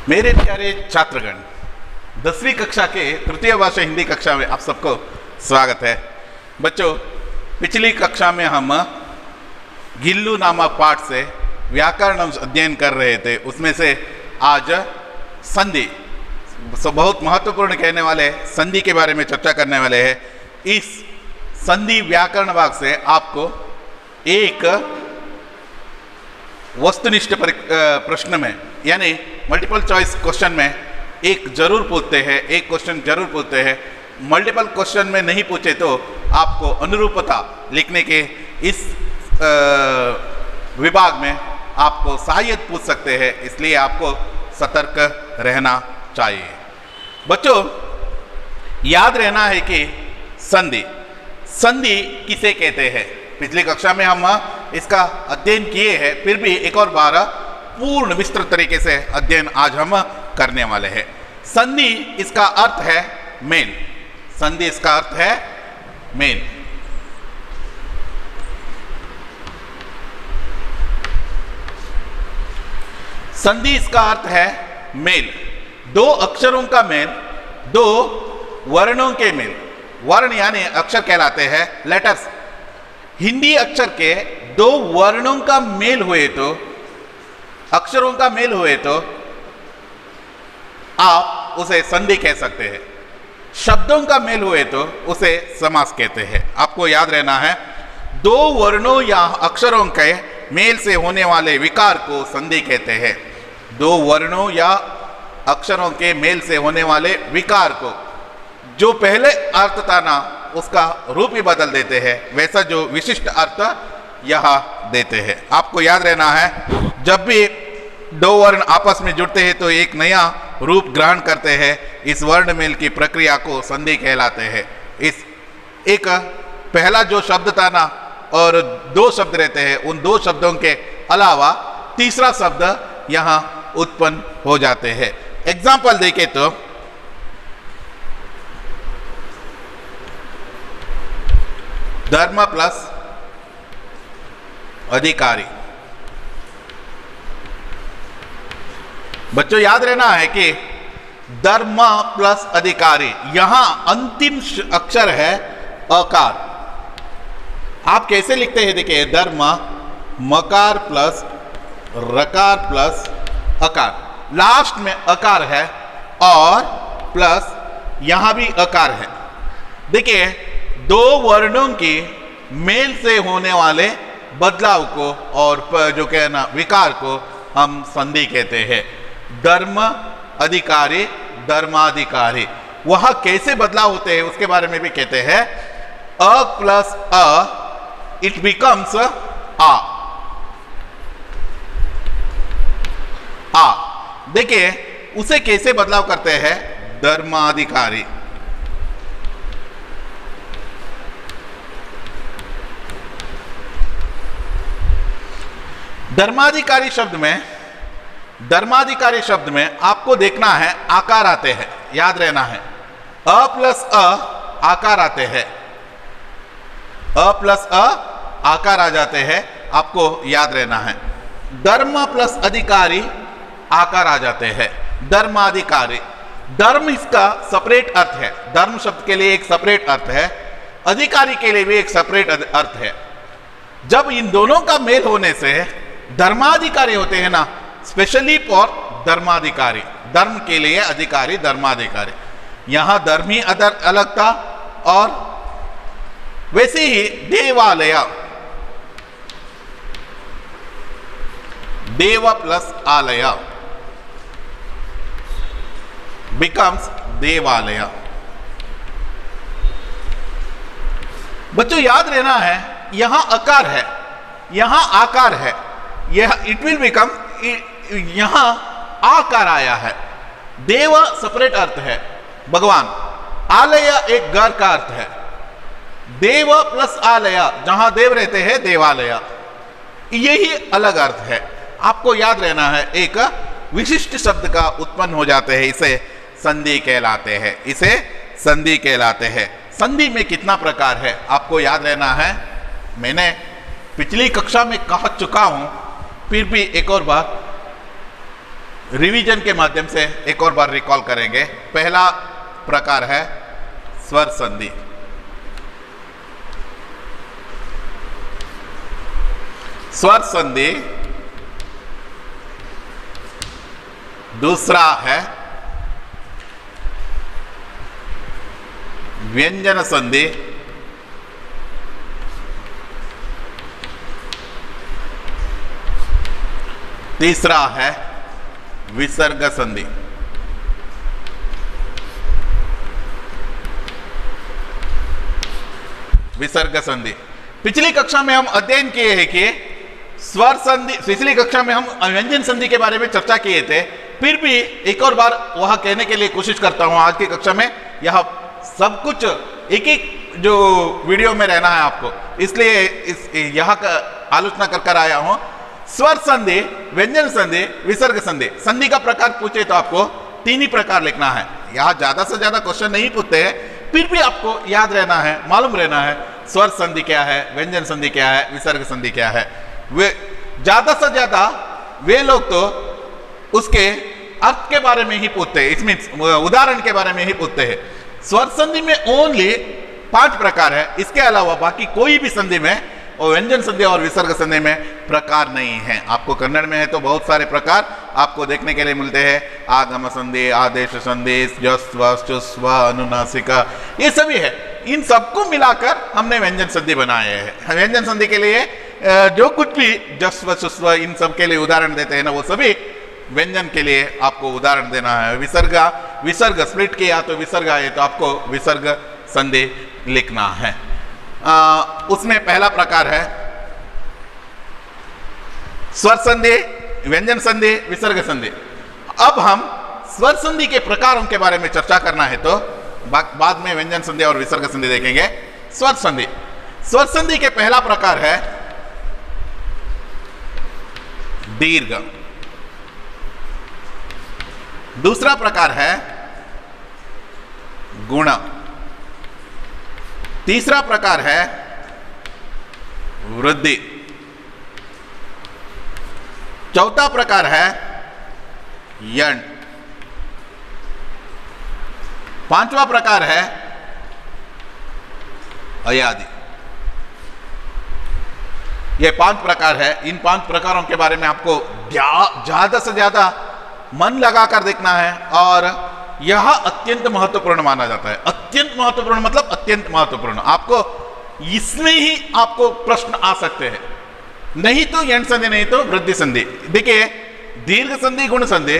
मेरे प्यारे छात्रगण, 10वीं कक्षा के तृतीय भाषा हिंदी कक्षा में आप सबको स्वागत है। बच्चों, पिछली कक्षा में हम गिल्लू नामक पाठ से व्याकरण अध्ययन कर रहे थे। उसमें से आज संधि, बहुत महत्वपूर्ण कहने वाले संधि के बारे में चर्चा करने वाले हैं। इस संधि व्याकरण भाग से आपको एक वस्तुनिष्ठ प्रश्न में, यानी मल्टीपल चॉइस क्वेश्चन में एक जरूर पूछते हैं, एक क्वेश्चन जरूर पूछते हैं। मल्टीपल क्वेश्चन में नहीं पूछे तो आपको अनुरूपता लिखने के इस विभाग में आपको सहायक पूछ सकते हैं, इसलिए आपको सतर्क रहना चाहिए। बच्चों, याद रहना है कि संधि किसे कहते हैं। पिछली कक्षा में हम इसका अध्ययन किए हैं, फिर भी एक और बार पूर्ण विस्तृत तरीके से अध्ययन आज हम करने वाले हैं। संधि इसका अर्थ है मेल। संधि इसका अर्थ है मेल। संधि इसका अर्थ है मेल। दो अक्षरों का मेल, दो वर्णों के मेल। वर्ण यानी अक्षर कहलाते हैं लेटर्स। हिंदी अक्षर के दो वर्णों का मेल हुए तो, अक्षरों का मेल हुए तो आप उसे संधि कह सकते हैं। शब्दों का मेल हुए तो उसे समास कहते हैं। आपको याद रहना है, दो वर्णों या अक्षरों के मेल से होने वाले विकार को संधि कहते हैं। दो वर्णों या अक्षरों के मेल से होने वाले विकार को, जो पहले अर्थ था ना, उसका रूप ही बदल देते हैं, वैसा जो विशिष्ट अर्थ यहां देते हैं। आपको याद रहना है, जब भी दो वर्ण आपस में जुड़ते हैं तो एक नया रूप ग्रहण करते हैं। इस वर्ण मेल की प्रक्रिया को संधि कहलाते हैं। इस एक पहला जो शब्द था ना, और दो शब्द रहते हैं, उन दो शब्दों के अलावा तीसरा शब्द यहां उत्पन्न हो जाते हैं। एग्जाम्पल देखें तो धर्म प्लस अधिकारी। बच्चों, याद रहना है कि धर्म प्लस अधिकारी, यहां अंतिम अक्षर है अकार। आप कैसे लिखते हैं? देखिए, धर्म मकार प्लस रकार प्लस अकार, लास्ट में अकार है और प्लस यहां भी अकार है। देखिए, दो वर्णों के मेल से होने वाले बदलाव को और जो कहना विकार को हम संधि कहते हैं। धर्म अधिकारी, धर्माधिकारी, वह कैसे बदलाव होते हैं उसके बारे में भी कहते हैं। अ प्लस अ इट बिकम्स आ। देखिए, उसे कैसे बदलाव करते हैं? धर्माधिकारी। धर्माधिकारी शब्द में आपको देखना है आकार आते हैं। याद रहना है, अ प्लस अ आकार आते हैं। अ प्लस अ आकार आ जाते हैं, आपको याद रहना है। धर्म प्लस अधिकारी आकार आ जाते हैं। धर्माधिकारी, धर्म इसका सेपरेट अर्थ है। धर्म शब्द के लिए एक सेपरेट अर्थ है, अधिकारी के लिए भी एक सेपरेट अर्थ है। जब इन दोनों का मेल होने से धर्माधिकारी होते हैं ना, स्पेशली फॉर धर्माधिकारी, धर्म के लिए अधिकारी, धर्माधिकारी। यहां धर्म ही अलग था, और वैसे ही देवालय, देव प्लस आलय बिकम्स देवालय। बच्चों, याद रहना है, यहां अकार है, यहां आकार है, यह इट विल बिकम, यहां आकार आया है। देव सेपरेट अर्थ है, भगवान। आलय एक घर का अर्थ है। देव प्लस आलय, जहां देव रहते हैं, देवालय, यही अलग अर्थ है। आपको याद रहना है, एक विशिष्ट शब्द का उत्पन्न हो जाते हैं, इसे संधि कहलाते हैं। इसे संधि कहलाते हैं। संधि में कितना प्रकार है आपको याद रहना है। मैंने पिछली कक्षा में कह चुका हूं, फिर भी एक और बार रिवीजन के माध्यम से एक और बार रिकॉल करेंगे। पहला प्रकार है स्वर संधि। स्वर संधि। दूसरा है व्यंजन संधि। तीसरा है विसर्ग संधि। विसर्ग संधि पिछली कक्षा में हम अध्ययन किए हैं कि स्वर संधि, पिछली कक्षा में हम व्यंजन संधि के बारे में चर्चा किए थे। फिर भी एक और बार वह कहने के लिए कोशिश करता हूं आज की कक्षा में। यह सब कुछ एक एक जो वीडियो में रहना है आपको, इसलिए इस यह आलोचना कर आया हूं। स्वर संधि, व्यंजन संधि, विसर्ग संधि। संधि का प्रकार पूछे तो आपको 3 ही प्रकार लिखना है। यहां ज्यादा से ज्यादा क्वेश्चन नहीं पूछते हैं, फिर भी आपको याद रहना है, मालूम रहना है स्वर संधि क्या है, व्यंजन संधि क्या है, विसर्ग संधि क्या है। वे ज्यादा से ज्यादा वे लोग तो उसके अर्थ के बारे में ही पूछते हैं, इसमें उदाहरण के बारे में ही पूछते हैं। स्वर संधि में ओनली 5 प्रकार है, इसके अलावा बाकी कोई भी संधि में और व्यंजन संधि और विसर्ग संधि में प्रकार नहीं है। आपको कन्नड़ में है तो बहुत सारे प्रकार आपको देखने के लिए मिलते हैं। आगम संधि, आदेश संधि, जस्व, चुस्व, अनुनासिका, ये सभी है। इन सबको मिलाकर हमने व्यंजन संधि बनाए हैं। व्यंजन संधि के लिए जो कुछ भी जस्व, चुस्व, इन सब के लिए उदाहरण देते हैं ना, वो सभी व्यंजन के लिए आपको उदाहरण देना है। विसर्ग स्प्लिट किया तो विसर्ग आए तो आपको विसर्ग संधि लिखना है। उसमें पहला प्रकार है स्वर संधि, व्यंजन संधि, विसर्ग संधि। अब हम स्वर संधि के प्रकारों के बारे में चर्चा करना है तो बाद में व्यंजन संधि और विसर्ग संधि देखेंगे। स्वर संधि। स्वर संधि के पहला प्रकार है दीर्घ। दूसरा प्रकार है गुण। तीसरा प्रकार है वृद्धि। चौथा प्रकार है यण। 5वां प्रकार है अयादि। ये 5 प्रकार है। इन 5 प्रकारों के बारे में आपको ज्यादा से ज्यादा मन लगाकर देखना है और यह अत्यंत महत्वपूर्ण माना जाता है। अत्यंत महत्वपूर्ण मतलब अत्यंत महत्वपूर्ण। आपको इसमें ही आपको प्रश्न आ सकते हैं, नहीं तो यण संधि, नहीं तो वृद्धि संधि। देखिए, दीर्घ संधि, गुण संधि,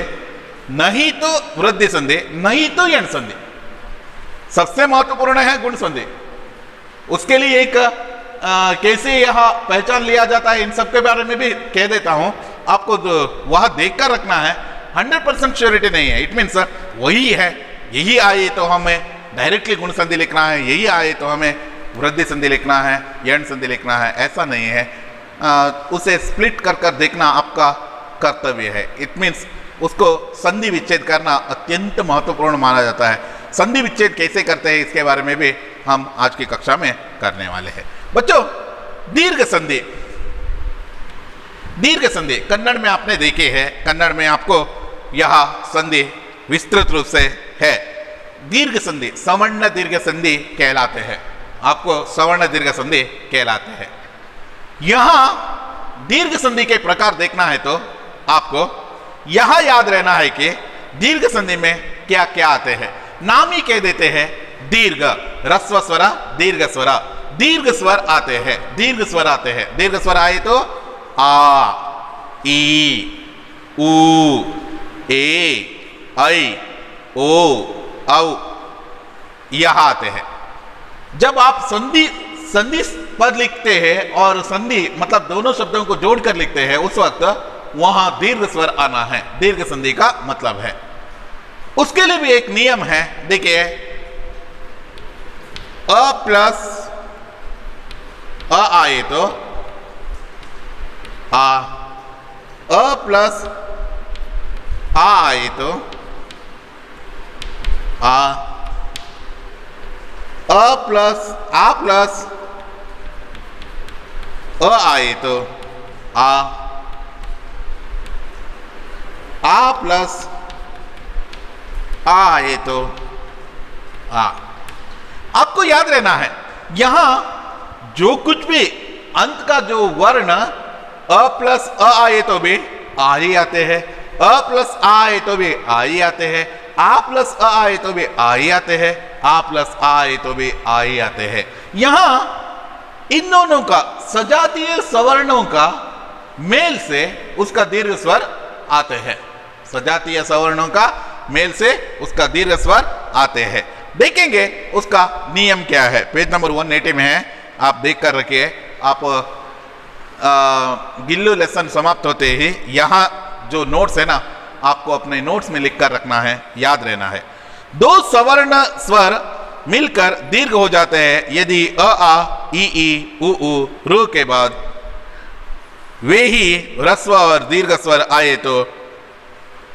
नहीं तो वृद्धि संधि, नहीं तो यण संधि। सबसे महत्वपूर्ण है गुण संधि। उसके लिए एक कैसे यह पहचान लिया जाता है, इन सब के बारे में भी कह देता हूं। आपको वह देखकर रखना है। 100% श्योरिटी नहीं है। इट मीन्स वही है, यही आए तो हमें डायरेक्टली गुण संधि लिखना है, यही आए तो हमें वृद्धि संधि लिखना है, यण संधि लिखना है, ऐसा नहीं है। उसे स्प्लिट कर कर देखना आपका कर्तव्य है। इट मीन्स उसको संधि विच्छेद करना अत्यंत महत्वपूर्ण माना जाता है। संधि विच्छेद कैसे करते हैं इसके बारे में भी हम आज की कक्षा में करने वाले हैं। बच्चों, दीर्घ संधि। दीर्घ संधि कन्नड़ में आपने देखे हैं। कन्नड़ में आपको यह संधि विस्तृत रूप से है। दीर्घ संधि सवर्ण दीर्घ संधि कहलाते हैं। आपको सवर्ण दीर्घ संधि कहलाते हैं। यहां दीर्घ संधि के प्रकार देखना है तो आपको यह याद रहना है कि दीर्घ संधि में क्या क्या आते हैं। नाम ही कह देते हैं दीर्घ, ह्रस्व स्वर, दीर्घ स्वर। दीर्घ स्वर आते हैं, दीर्घ स्वर आते हैं। दीर्घ स्वर आए तो आ, ई, ऊ, ए, ऐ, ओ, औ, यह आते हैं। जब आप संधि पद लिखते हैं और संधि मतलब दोनों शब्दों को जोड़कर लिखते हैं, उस वक्त वहां दीर्घ स्वर आना है। दीर्घ संधि का मतलब है। उसके लिए भी एक नियम है। देखिए, अ प्लस अ आए तो आ, अ प्लस आ आए तो आ, अ प्लस अ आए तो आ आ प्लस आ आए तो आ। आपको याद रहना है यहां जो कुछ भी अंत का जो वर्ण अ प्लस अ आए तो भी आ ही आते हैं, अ प्लस आ आए तो भी आ ही आते हैं, आ प्लस अ आए तो भी आ ही आते हैं, आ प्लस आ आए तो भी आ ही आते हैं। यहां इन दोनों का सजातीय सवर्णों का मेल से उसका दीर्घ स्वर आते हैं, सजातीय सवर्णों का मेल से उसका दीर्घ स्वर आते हैं। देखेंगे उसका नियम क्या है, पेज नंबर 180 में है, आप देख कर रखिए। आप गिल्लू लेसन समाप्त होते ही यहाँ जो नोट्स है ना, आपको अपने नोट्स में लिख कर रखना है, याद रहना है। दो सवर्ण स्वर मिलकर दीर्घ हो जाते हैं यदि अ आ ई उ रू के बाद वे ही ह्रस्व और दीर्घ स्वर आए तो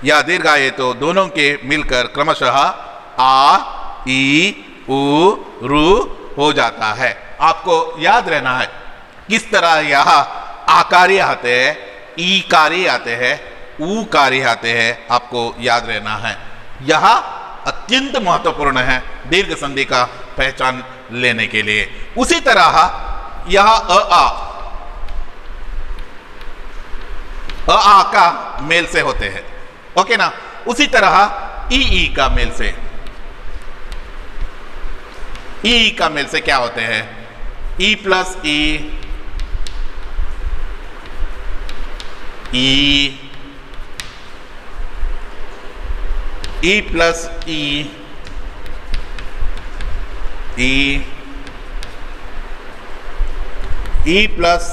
या दीर्घ आए तो दोनों के मिलकर क्रमशः आ ई उ रू हो जाता है। आपको याद रहना है किस तरह यह आकारी आते हैं, ई कारी आते हैं, ऊ कारी आते हैं, आपको याद रहना है। यह अत्यंत महत्वपूर्ण है दीर्घ संधि का पहचान लेने के लिए। उसी तरह यह अ आ का मेल से होते हैं, ओके ना। उसी तरह ई का मेल से, ई का मेल से क्या होते हैं, ई प्लस ई प्लस ई प्लस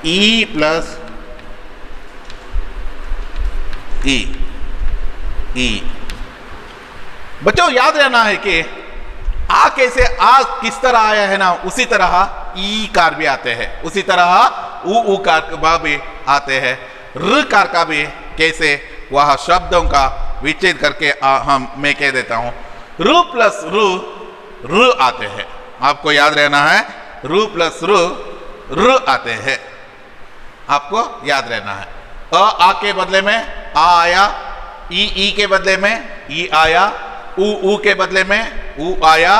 ई प्लस ई। बच्चों याद रहना है कि आ कैसे आ किस तरह आया है ना, उसी तरह ई कार भी आते हैं, उसी तरह ऊ कार भी आते हैं, र कार का भी कैसे वह शब्दों का विच्छेद करके मैं कह देता हूं रू प्लस रू आते हैं। आपको याद रहना है रू प्लस रू आते हैं, आपको याद रहना है। आ के बदले में आ आया, ई के बदले में ई आया, ऊ के बदले में ऊ आया,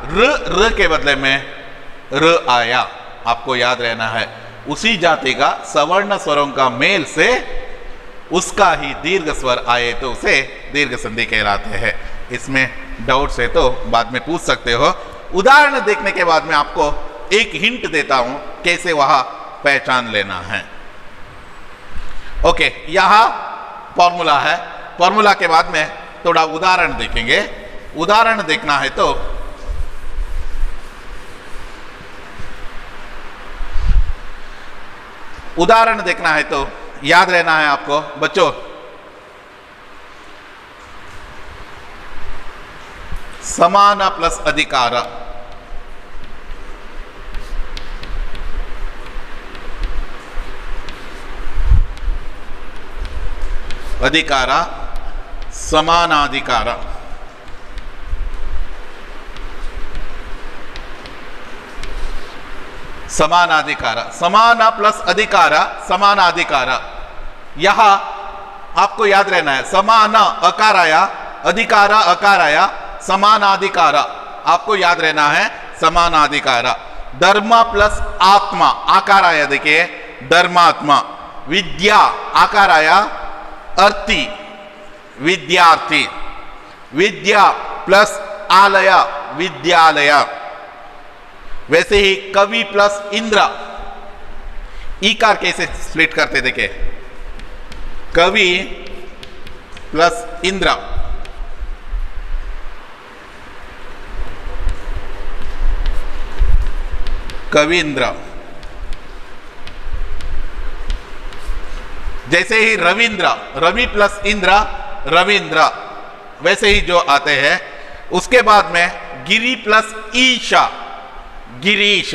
र के बदले में र आया। आपको याद रहना है उसी जाति का सवर्ण स्वरों का मेल से उसका ही दीर्घ स्वर आए तो उसे दीर्घ संधि कहलाते हैं। इसमें डाउट्स है तो बाद में पूछ सकते हो। उदाहरण देखने के बाद में आपको एक हिंट देता हूं कैसे वह पहचान लेना है। ओके, यहां फॉर्मूला है, फॉर्मूला के बाद में थोड़ा उदाहरण देखेंगे। उदाहरण देखना है तो उदाहरण देखना है तो याद रहना है आपको बच्चों, समान प्लस अधिकार, अधिकार समानाधिकार, समानाधिकार, समान प्लस अधिकार समानाधिकार। यहां आपको याद रहना है समान अकार आया, अधिकार अकार आया, समानाधिकार आपको याद रहना है समानाधिकार। धर्म प्लस आत्मा आकार आया, देखिए धर्मात्मा। विद्या आकार आया, अर्थी विद्यार्थी। विद्या प्लस आलय विद्यालय। वैसे ही कवि प्लस इंद्र, ईकार कैसे स्प्लिट करते देखे, कवि प्लस इंद्र। कविंद्र। जैसे ही रविंद्र, रवि प्लस इंद्र रविंद्र, वैसे ही जो आते हैं। उसके बाद में गिरी प्लस ईशा गिरीश।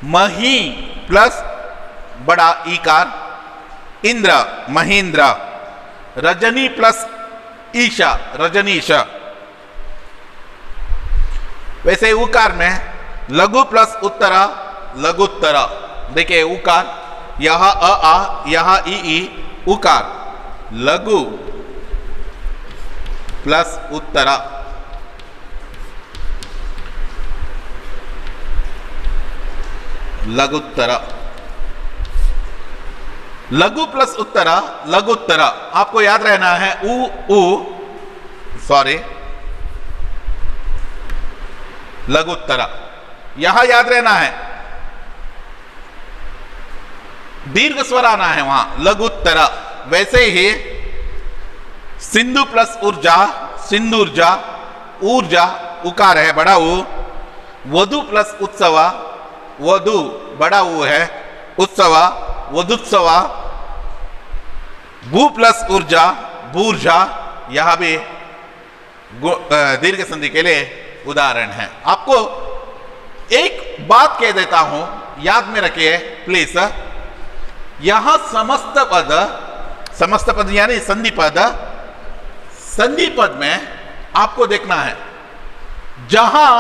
मही प्लस बड़ा ईकार इंद्र महेंद्र। रजनी प्लस ईशा रजनीश। वैसे उकार में लघु प्लस उत्तरा लघुत्तर। देखिए उकार, यहां अ आ, यहां ई, उकार, लघु प्लस उत्तरा, लघुत्तरा, लघु प्लस उत्तरा, लघुत्तरा। आपको याद रहना है लघुत्तरा, यहां याद रहना है, दीर्घ स्वर आना है वहां, लघुत्तरा। वैसे ही सिंधु प्लस ऊर्जा, सिंधुर्जा, ऊर्जा, उकार है बड़ा ऊ, वधु प्लस उत्सवा, वधु बड़ा ऊ है, उत्सवा, वधुत्सवा, भू प्लस ऊर्जा, भूर्जा, यहां भी दीर्घ संधि के लिए उदाहरण है। आपको एक बात कह देता हूं, याद में रखिए प्लीज, यहां समस्त पद यानी संधि पद, संधि पद में आपको देखना है जहां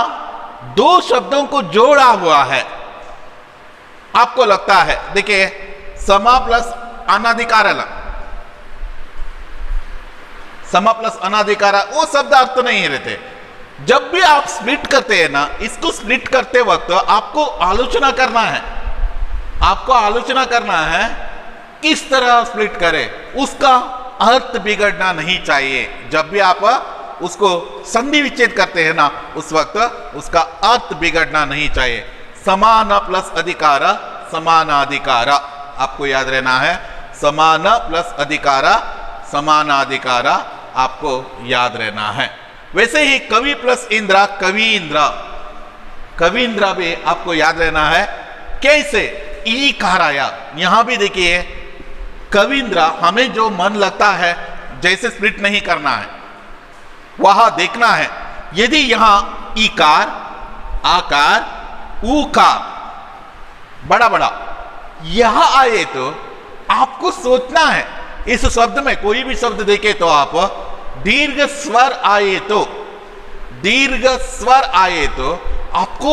दो शब्दों को जोड़ा हुआ है, आपको लगता है, देखिए समा प्लस अनाधिकारल, समा प्लस अनाधिकारा, वो शब्द अर्थ नहीं रहते। जब भी आप स्प्लिट करते हैं ना, इसको स्प्लिट करते वक्त आपको आलोचना करना है, आपको आलोचना करना है किस तरह स्प्लिट करें, उसका अर्थ बिगड़ना नहीं चाहिए। जब भी आप उसको संधि विच्छेद करते हैं ना, उस वक्त उसका अर्थ बिगड़ना नहीं चाहिए। समान प्लस अधिकार, समानाधिकार, आपको याद रहना है, समान प्लस अधिकार, समानाधिकार, आपको याद रहना है। वैसे ही कवि प्लस इंद्रा, कवींद्र, कवींद्र भी आपको याद रहना है। कैसे ई कार आया, यहां भी देखिए कवींद्र, हमें जो मन लगता है जैसे स्प्लिट नहीं करना है, वहां देखना है। यदि यहां ईकार, आकार, ऊकार बड़ा बड़ा यहां आए तो आपको सोचना है, इस शब्द में कोई भी शब्द देखे तो आप दीर्घ स्वर आए तो, दीर्घ स्वर आए तो आपको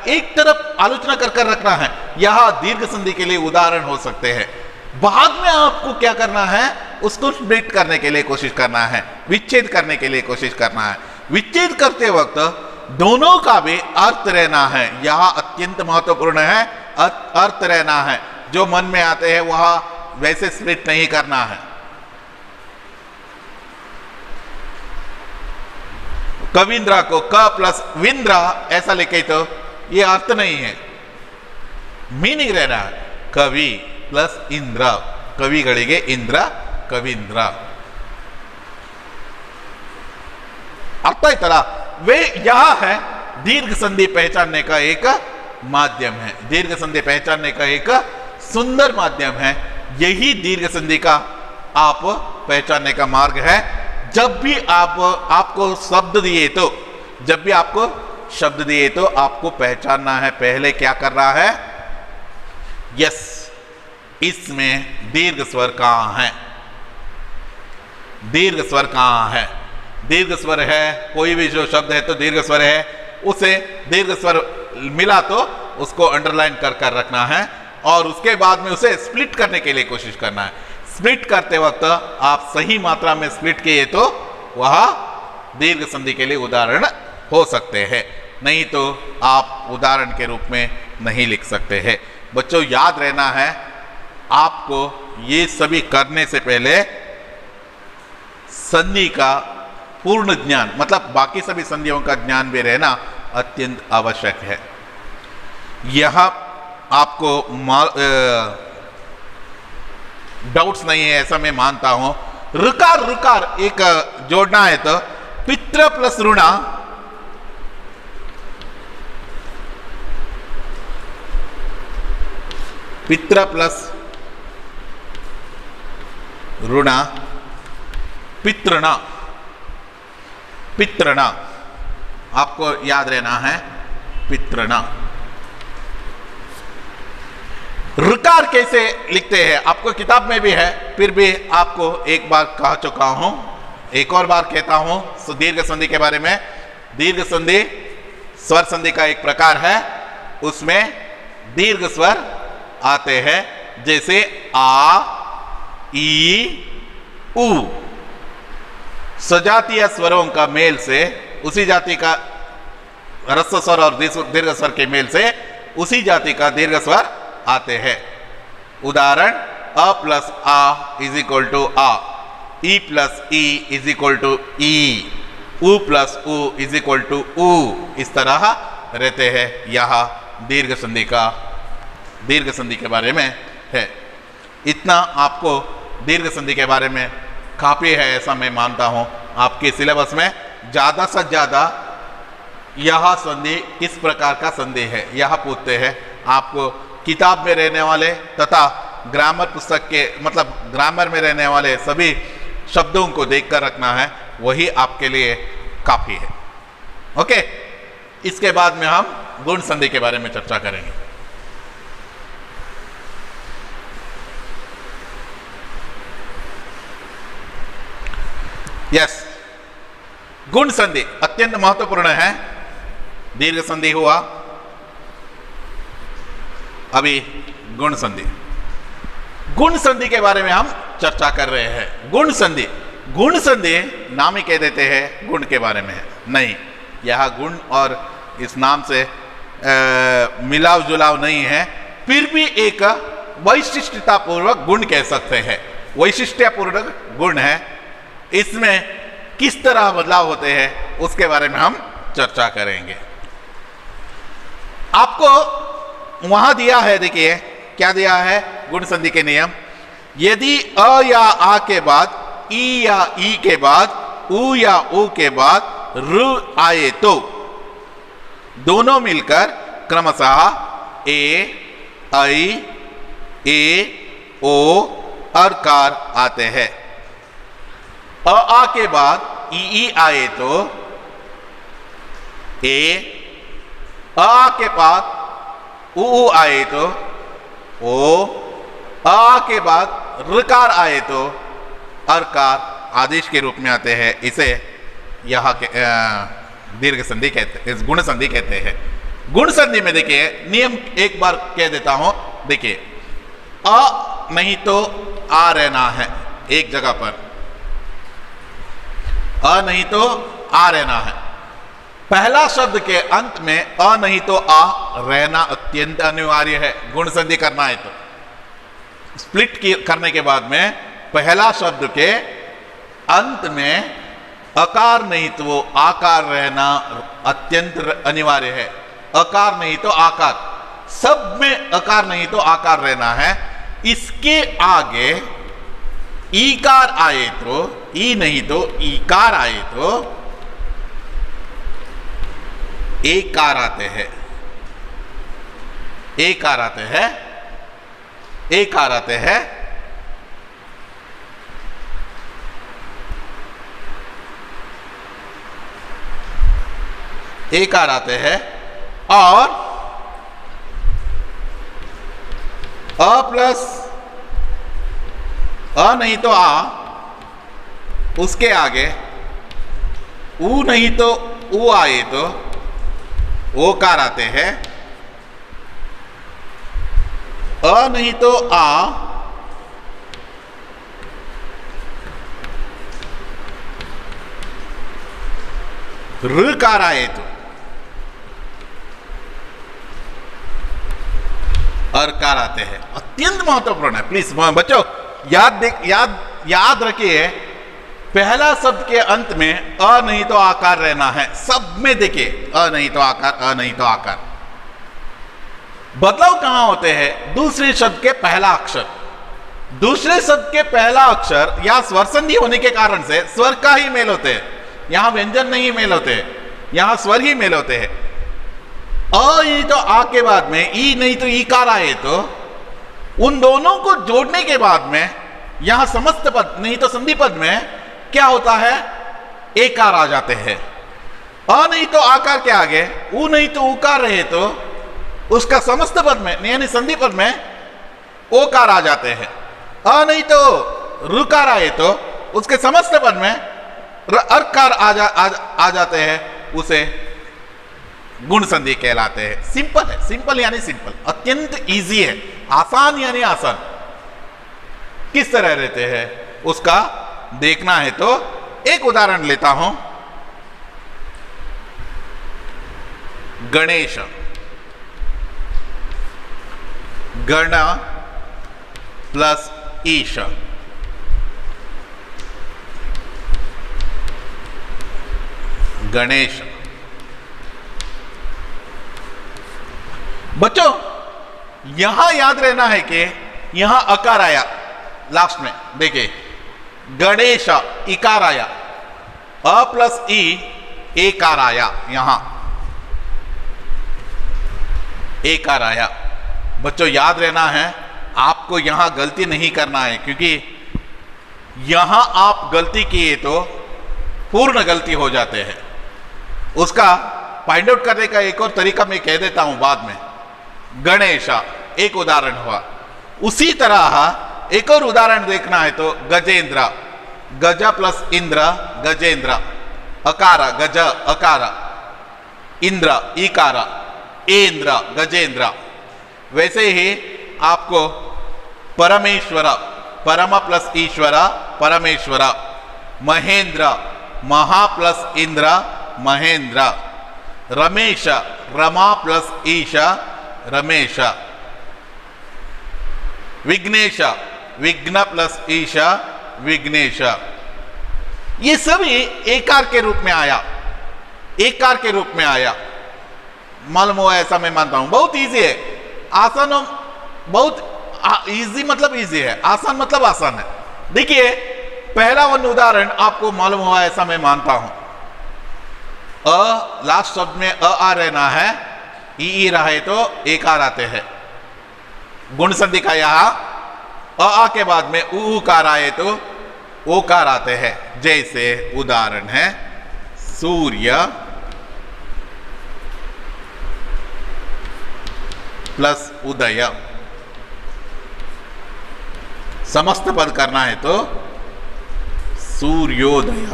एक तरफ आलोचना कर रखना है, यहां दीर्घ संधि के लिए उदाहरण हो सकते हैं। बाद में आपको क्या करना है, उसको स्प्लिट करने के लिए कोशिश करना है, विच्छेद करने के लिए कोशिश करना है। विच्छेद करते वक्त दोनों का भी अर्थ रहना है, यह अत्यंत महत्वपूर्ण है, अर्थ रहना है। जो मन में आते हैं वह वैसे स्प्लिट नहीं करना है। कविंद्रा को क प्लस विंद्रा ऐसा लिखे तो ये अर्थ नहीं है, मीनिंग रहना है कवि प्लस इंद्र, कविಗಳಿಗೆ इंद्र, कवींद्र। अर्थ आಯ್ತಲ್ಲ, वे यह है दीर्घ संधि पहचानने का एक माध्यम है, दीर्घ संधि पहचानने का एक सुंदर माध्यम है। यही दीर्घ संधि का आप पहचानने का मार्ग है। जब भी आपको शब्द दिए तो, जब भी आपको शब्द दिए तो आपको पहचानना है पहले क्या कर रहा है, यस इसमें दीर्घ स्वर कहां है, दीर्घ स्वर कहां है। दीर्घ स्वर है, कोई भी जो शब्द है तो दीर्घ स्वर है, उसे दीर्घ स्वर मिला तो उसको अंडरलाइन कर रखना है और उसके बाद में उसे स्प्लिट करने के लिए कोशिश करना है। स्प्लिट करते वक्त आप सही मात्रा में स्प्लिट किए तो वह दीर्घ संधि के लिए उदाहरण हो सकते हैं, नहीं तो आप उदाहरण के रूप में नहीं लिख सकते हैं। बच्चों याद रहना है, आपको ये सभी करने से पहले संधि का पूर्ण ज्ञान, मतलब बाकी सभी संधियों का ज्ञान भी रहना अत्यंत आवश्यक है। यह आपको डाउट्स नहीं है ऐसा मैं मानता हूं। ऋकार ऋकार एक जोड़ना है तो पित्र प्लस ऋणा, पित्र प्लस ऋणा, पितृणा, पितृणा आपको याद रहना है, पितृणा। ऋकार कैसे लिखते हैं आपको किताब में भी है, फिर भी आपको एक बार कह चुका हूं, एक और बार कहता हूं दीर्घ संधि के बारे में। दीर्घ संधि स्वर संधि का एक प्रकार है, उसमें दीर्घ स्वर आते हैं, जैसे आ, ई, उ। सजातीय स्वरों का मेल से, उसी जाति का ह्रस्व स्वर और दीर्घ स्वर के मेल से उसी जाति का दीर्घ स्वर आते हैं। उदाहरण, अ प्लस आ इज इक्वल टू आ, ई प्लस ई इज इक्वल टू ई, उ प्लस उ इज इक्वल टू उ। इस तरह रहते हैं। यह दीर्घ संधि के बारे में है। इतना आपको दीर्घ संधि के बारे में काफी है, ऐसा मैं मानता हूं। आपके सिलेबस में ज्यादा से ज्यादा यह संधि किस प्रकार का संधि है यह पूछते हैं। आपको किताब में रहने वाले तथा ग्रामर पुस्तक के मतलब ग्रामर में रहने वाले सभी शब्दों को देखकर रखना है, वही आपके लिए काफी है। ओके, इसके बाद में हम गुण संधि के बारे में चर्चा करेंगे। यस, गुण संधि अत्यंत महत्वपूर्ण है। दीर्घ संधि हुआ, अभी गुण संधि। गुण संधि के बारे में हम चर्चा कर रहे हैं। गुण संधि नाम ही कह देते हैं गुण के बारे में है। नहीं, यह गुण और इस नाम से मिलाव जुलाव नहीं है, फिर भी एक वैशिष्टतापूर्वक गुण कह सकते हैं। वैशिष्ट्यपूर्वक गुण है। इसमें किस तरह बदलाव होते हैं उसके बारे में हम चर्चा करेंगे। आपको वहां दिया है, देखिए क्या दिया है गुण संधि के नियम। यदि अ या आ के बाद ई या ई के बाद उ या उ के बाद रु आए तो दोनों मिलकर क्रमशः ए, ऐ, ए, ओ और कार आते हैं। अ आ के बाद ई आए तो ए, आ के बाद उ आए तो ओ, आ के बाद ऋकार आए तो अरकार आदेश के रूप में आते हैं। इसे यहाँ के दीर्घ संधि कहते, इस गुण संधि कहते हैं। गुण संधि में देखिए नियम एक बार कह देता हूं। देखिए, अ नहीं तो आ रहना है एक जगह पर, अ नहीं तो आ रहना है। पहला शब्द के अंत में अ नहीं तो आ रहना अत्यंत अनिवार्य है। गुण संधि करना है तो स्प्लिट करने के बाद में पहला शब्द के अंत में अकार नहीं तो आकार रहना अत्यंत अनिवार्य है। अकार नहीं तो आकार, सब में अकार नहीं तो आकार रहना है। इसके आगे ईकार आए तो, ई नहीं तो ईकार आए तो एकार आते हैं, एकार आते हैं, एकार आते हैं। एकार आते हैं और अ प्लस अ नहीं तो आ, उसके आगे उ नहीं तो उ आए तो ओकार आते हैं। अ नहीं तो आ, ऋकार आए तो अरकार आते हैं। अत्यंत महत्वपूर्ण है। प्लीज बच्चों याद रखिए, पहला शब्द के अंत में अ नहीं तो आकार रहना है। सब में देखिए अ नहीं तो आकार, अ नहीं तो आकार। बदलाव कहां होते हैं? दूसरे शब्द के पहला अक्षर, दूसरे शब्द के पहला अक्षर या स्वर संधि होने के कारण से स्वर का ही मेल होते हैं। यहां व्यंजन नहीं मेल होते, यहां स्वर ही मेल होते हैं। अ नहीं तो आ के बाद में ई नहीं तो ईकार आए तो उन दोनों को जोड़ने के बाद में यहां समस्त पद नहीं तो संधि पद में क्या होता है? एकार आ जाते हैं। अ नहीं तो आकार के आगे उ नहीं तो उकार रहे तो उसका समस्त पद में यानी संधि पद में ओकार आ जाते हैं। अ नहीं तो ऋकार आए तो उसके समस्त पद में अरकार आ जाते हैं। उसे गुण संधि कहलाते हैं। सिंपल है, सिंपल यानी सिंपल, अत्यंत इजी है। आसान यानी आसान। किस तरह रहते हैं उसका देखना है तो एक उदाहरण लेता हूं। गणेश, गण प्लस ईश, गणेश। बच्चों यहां याद रहना है कि यहां अकार आया लास्ट में, देखिए गणेश इकार आया, अ प्लस ई एकार आया, यहां एकार आया। बच्चों याद रहना है, आपको यहां गलती नहीं करना है, क्योंकि यहां आप गलती किए तो पूर्ण गलती हो जाते हैं। उसका फाइंड आउट करने का एक और तरीका मैं कह देता हूं बाद में। गणेश एक उदाहरण हुआ, उसी तरह एक और उदाहरण देखना है तो गजेंद्र, गज प्लस इंद्र गजेंद्र, अकार गज अकार, इंद्र इकार, इंद्र गजेंद्र। वैसे ही आपको परमेश्वर, परम प्लस ईश्वर परमेश्वर, महेंद्र, महा प्लस इंद्र महेंद्र, रमेश, रमा प्लस ईश रमेश, विघ्नेश, विघ्न प्लस ईश विघ्नेश। ये सभी एकार के रूप में आया, एकार के रूप में आया। मालूम हुआ ऐसा मैं मानता हूं। बहुत इजी है, आसान, बहुत इजी मतलब इजी है, आसान मतलब आसान है। देखिए पहला वन उदाहरण आपको मालूम हुआ ऐसा मैं मानता हूं। अ लास्ट शब्द में अ आ रहना है, ई रहे तो एकार आते हैं। गुण संधि का यहां अ के बाद में उ कार आए तो ओकार आते हैं। जैसे उदाहरण है सूर्य प्लस उदय। समस्त पद करना है तो सूर्योदय।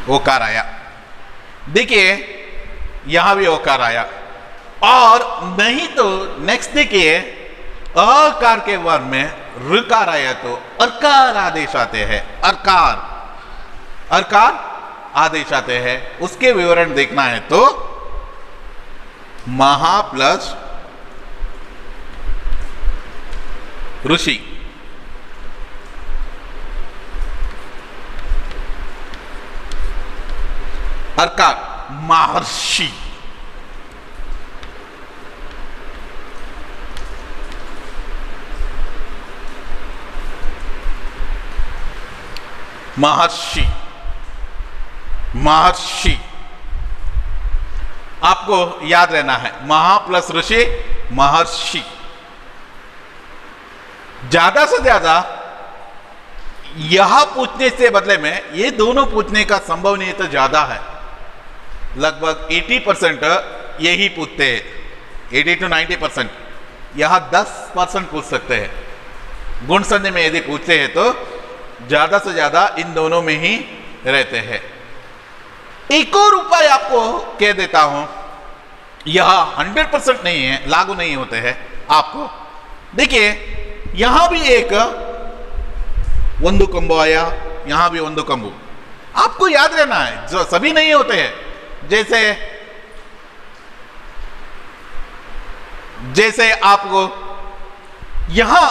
ओकार आया। देखिए यहां भी ओकार आया। और नहीं तो नेक्स्ट देखिए अकार के वर्ण में ऋकार आया तो अर्कार आदेश आते हैं। अर्कार, अर्कार आदेश आते हैं। उसके विवरण देखना है तो महा प्लस ऋषि, अर्कार महर्षि, महर्षि, महर्षि। आपको याद रहना है महा प्लस ऋषि महर्षि। ज्यादा से ज्यादा यह पूछने से बदले में ये दोनों पूछने का संभवनीयता ज्यादा है। लगभग 80% यही पूछते हैं, 80 to 90%। यहां 10% पूछ सकते हैं। गुण संधि में यदि पूछते हैं तो ज्यादा से ज्यादा इन दोनों में ही रहते हैं। एक और उपाय आपको कह देता हूं, यह 100% नहीं है, लागू नहीं होते हैं आपको। देखिए यहां भी एक ಒಂದು ಕೊಂಬು आया, यहां भी ಒಂದು ಕೊಂಬು। आपको याद रहना है, जो सभी नहीं होते हैं। जैसे आपको यहां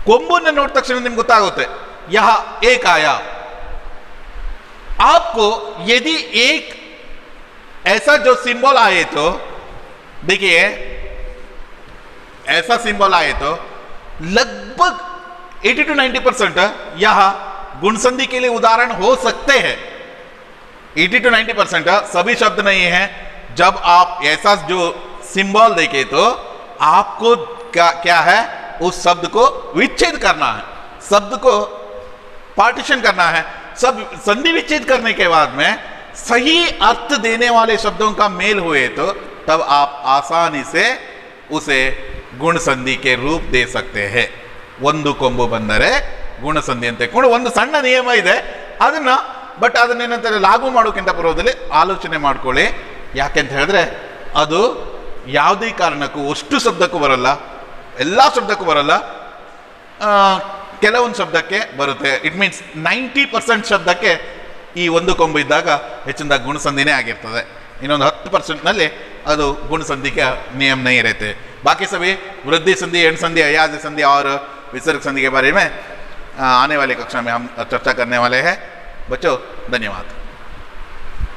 ಕೊಂಬನ್ನ ನೋಡಿದ ತಕ್ಷಣ ನಿಮ್ಗೆ ಗೊತ್ತಾಗುತ್ತೆ यहां एक आया। आपको यदि एक ऐसा जो सिंबल आए तो देखिए ऐसा सिंबल आए तो लगभग 80 to 90% यहां गुण संधि के लिए उदाहरण हो सकते हैं। 80 to 90% सभी शब्द नहीं है। जब आप ऐसा जो सिंबल देखे तो आपको क्या है, उस शब्द को विच्छेद करना है, शब्द को पार्टीशन करना है। सब संधि विच्छेद करने के बाद में सही अर्थ देने वाले शब्दों का मेल हुए तो तब आप आसानी से उसे गुण संधि के रूप दे सकते हैं। ಒಂದು ಕೊಂಬು ಬಂದರೆ ಗುಣಸಂಧಿ ಅಂತ ಒಂದು ಸಣ್ಣ ನಿಯಮ ಇದೆ ಅದನ್ನ, ಬಟ್ ಅದನ್ನೇನಂತಾರೆ ಲಾಗು ಮಾಡೋಕ್ಕಿಂತ ಪೂರ್ವದಲ್ಲಿ ಆಲೋಚನೆ ಮಾಡ್ಕೊಳ್ಳಿ. ಯಾಕೆಂತ ಹೇಳಿದ್ರೆ ಅದು ಯಾವುದೇ ಕಾರಣಕ್ಕೂ ಅಷ್ಟು ಶಬ್ದಕ್ಕೂ ಬರಲ್ಲ, ಎಲ್ಲ ಶಬ್ದಕ್ಕೂ ಬರಲ್ಲ, ಕೆಲವೊಂದು ಶಬ್ದಕ್ಕೆ ಬರುತ್ತೆ. ಇಟ್ ಮೀನ್ಸ್ 90% ಶಬ್ದಕ್ಕೆ ಈ ಒಂದು ಕೊಂಬು ಇದ್ದಾಗ ಹೆಚ್ಚಿನದಾಗಿ ಗುಣಸಂಧಿನೇ ಆಗಿರ್ತದೆ. ಇನ್ನೊಂದು 10%ನಲ್ಲಿ ಅದು गुणसंधि का नियम नहीं रहते. बाकी सभी वृद्धि संधि, एंड संधि, अयाज संधि और विसर्ग संधि के बारे में आने वाले कक्षा में हम चर्चा करने वाले हैं. बच्चों धन्यवाद.